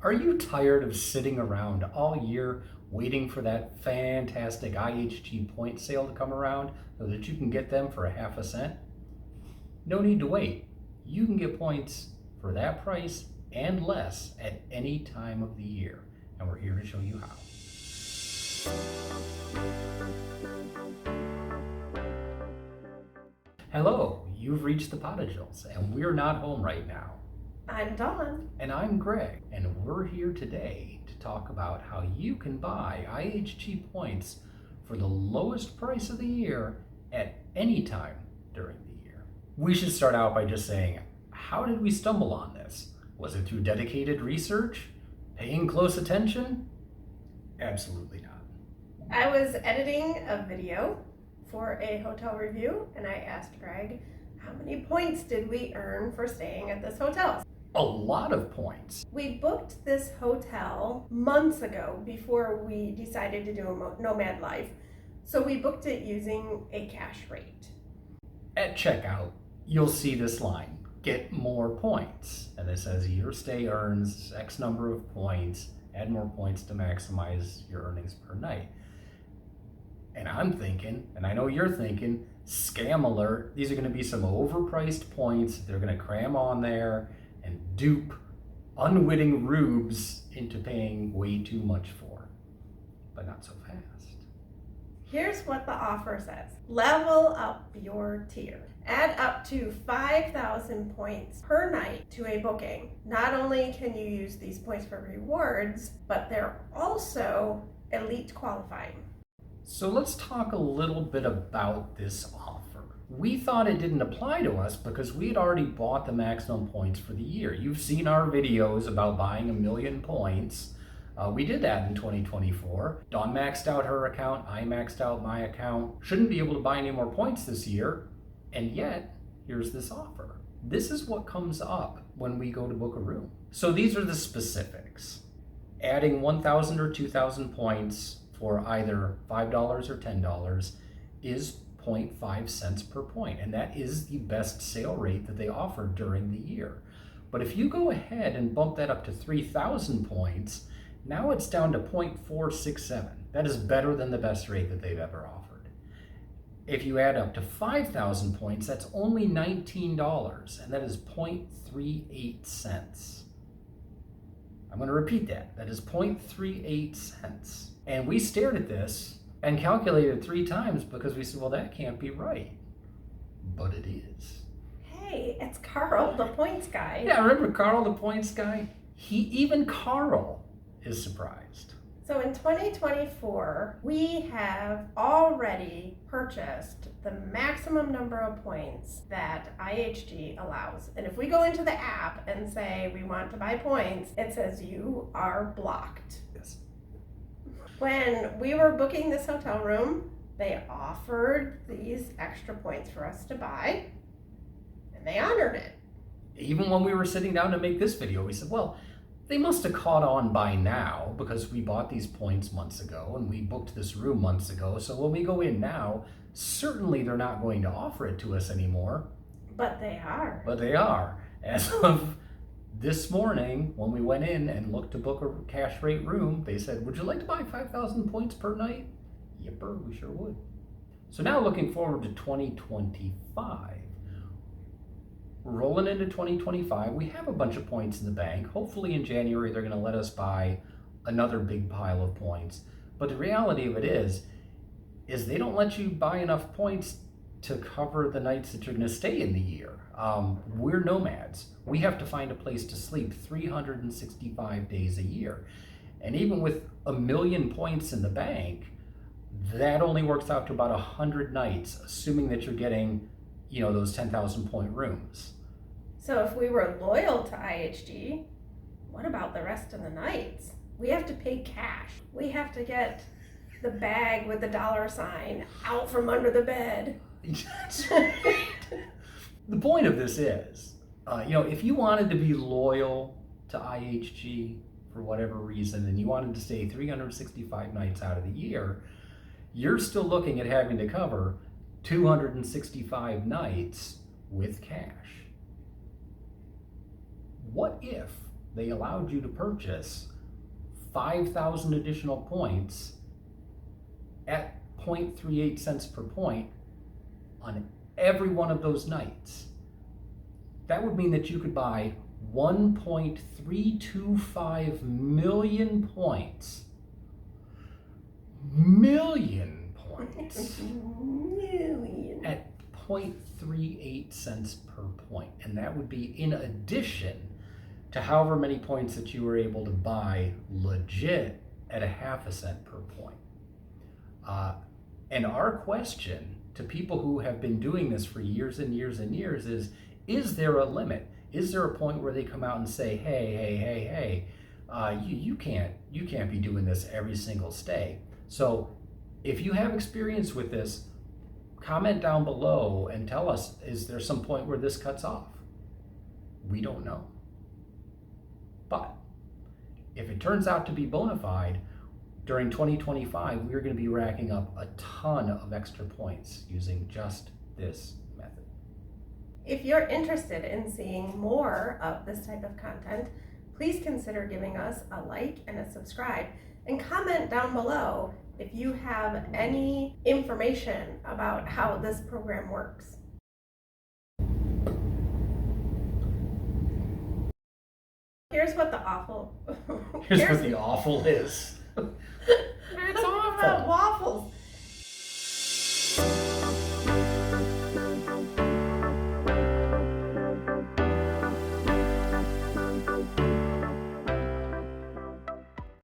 Are you tired of sitting around all year waiting for that fantastic IHG point sale to come around so that you can get them for a half a cent? No need to wait. You can get points for that price and less at any time of the year, and we're here to show you how. Hello, you've reached the Potages, and we're not home right now. I'm Dawn. And I'm Greg, and we're here today to talk about how you can buy IHG points for the lowest price of the year at any time during the year. We should start out by just saying, how did we stumble on this? Was it through dedicated research? Paying close attention? Absolutely not. I was editing a video for a hotel review, and I asked Greg, how many points did we earn for staying at this hotel? A lot of points. We booked this hotel months ago before we decided to do a Nomad life. So we booked it using a cash rate. At checkout, you'll see this line, get more points. And it says your stay earns X number of points, add more points to maximize your earnings per night. And I'm thinking, and I know you're thinking, scam alert, these are gonna be some overpriced points they're gonna cram on there and dupe unwitting rubes into paying way too much for. But not so fast. Here's what the offer says. Level up your tier. Add up to 5,000 points per night to a booking. Not only can you use these points for rewards, but they're also elite qualifying. So let's talk a little bit about this offer. We thought it didn't apply to us because we had already bought the maximum points for the year. You've seen our videos about buying 1 million points. We did that in 2024. Dawn maxed out her account, I maxed out my account. Shouldn't be able to buy any more points this year, and yet, here's this offer. This is what comes up when we go to book a room. So these are the specifics. Adding 1,000 or 2,000 points for either $5 or $10 is 0.5 cents per point, and that is the best sale rate that they offer during the year. But if you go ahead and bump that up to 3,000 points, now it's down to 0.467. That is better than the best rate that they've ever offered. If you add up to 5,000 points, that's only $19, and that is 0.38 cents. I'm going to repeat that. That is 0.38 cents. And we stared at this and calculated 3 times because we said, well, that can't be right. But it is. Hey, it's Carl, the points guy. Yeah, remember Carl, the points guy? Even Carl is surprised. So in 2024, we have already purchased the maximum number of points that IHG allows. And if we go into the app and say we want to buy points, it says you are blocked. Yes. When we were booking this hotel room, they offered these extra points for us to buy, and they honored it. Even when we were sitting down to make this video, we said, well, they must have caught on by now because we bought these points months ago and we booked this room months ago. So when we go in now, certainly they're not going to offer it to us anymore. But they are. But they are. As of this morning, when we went in and looked to book a cash rate room, they said, would you like to buy 5,000 points per night? Yipper, we sure would. So now looking forward to 2025. Rolling into 2025, we have a bunch of points in the bank. Hopefully in January, they're going to let us buy another big pile of points. But the reality of it is they don't let you buy enough points to cover the nights that you're going to stay in the year. We're nomads. We have to find a place to sleep 365 days a year. And even with 1 million points in the bank, that only works out to about 100 nights, assuming that you're getting, those 10,000 point rooms. So if we were loyal to IHG, what about the rest of the nights? We have to pay cash. We have to get the bag with the $sign out from under the bed. The point of this is, if you wanted to be loyal to IHG for whatever reason, and you wanted to stay 365 nights out of the year, you're still looking at having to cover 265 nights with cash. What if they allowed you to purchase 5,000 additional points at 0.38 cents per point on every one of those nights. That would mean that you could buy 1.325 million points. Million points. Million. At 0.38 cents per point. And that would be in addition to however many points that you were able to buy legit at a half a cent per point. And our question to people who have been doing this for years and years and years is there a limit? Is there a point where they come out and say, hey, you can't be doing this every single stay? So if you have experience with this, comment down below and tell us, is there some point where this cuts off? We don't know. But if it turns out to be bona fide, during 2025, we're going to be racking up a ton of extra points using just this method. If you're interested in seeing more of this type of content, please consider giving us a like and a subscribe, and comment down below if you have any information about how this program works. Here's what the awful Here's what the awful is. It's awful. Waffle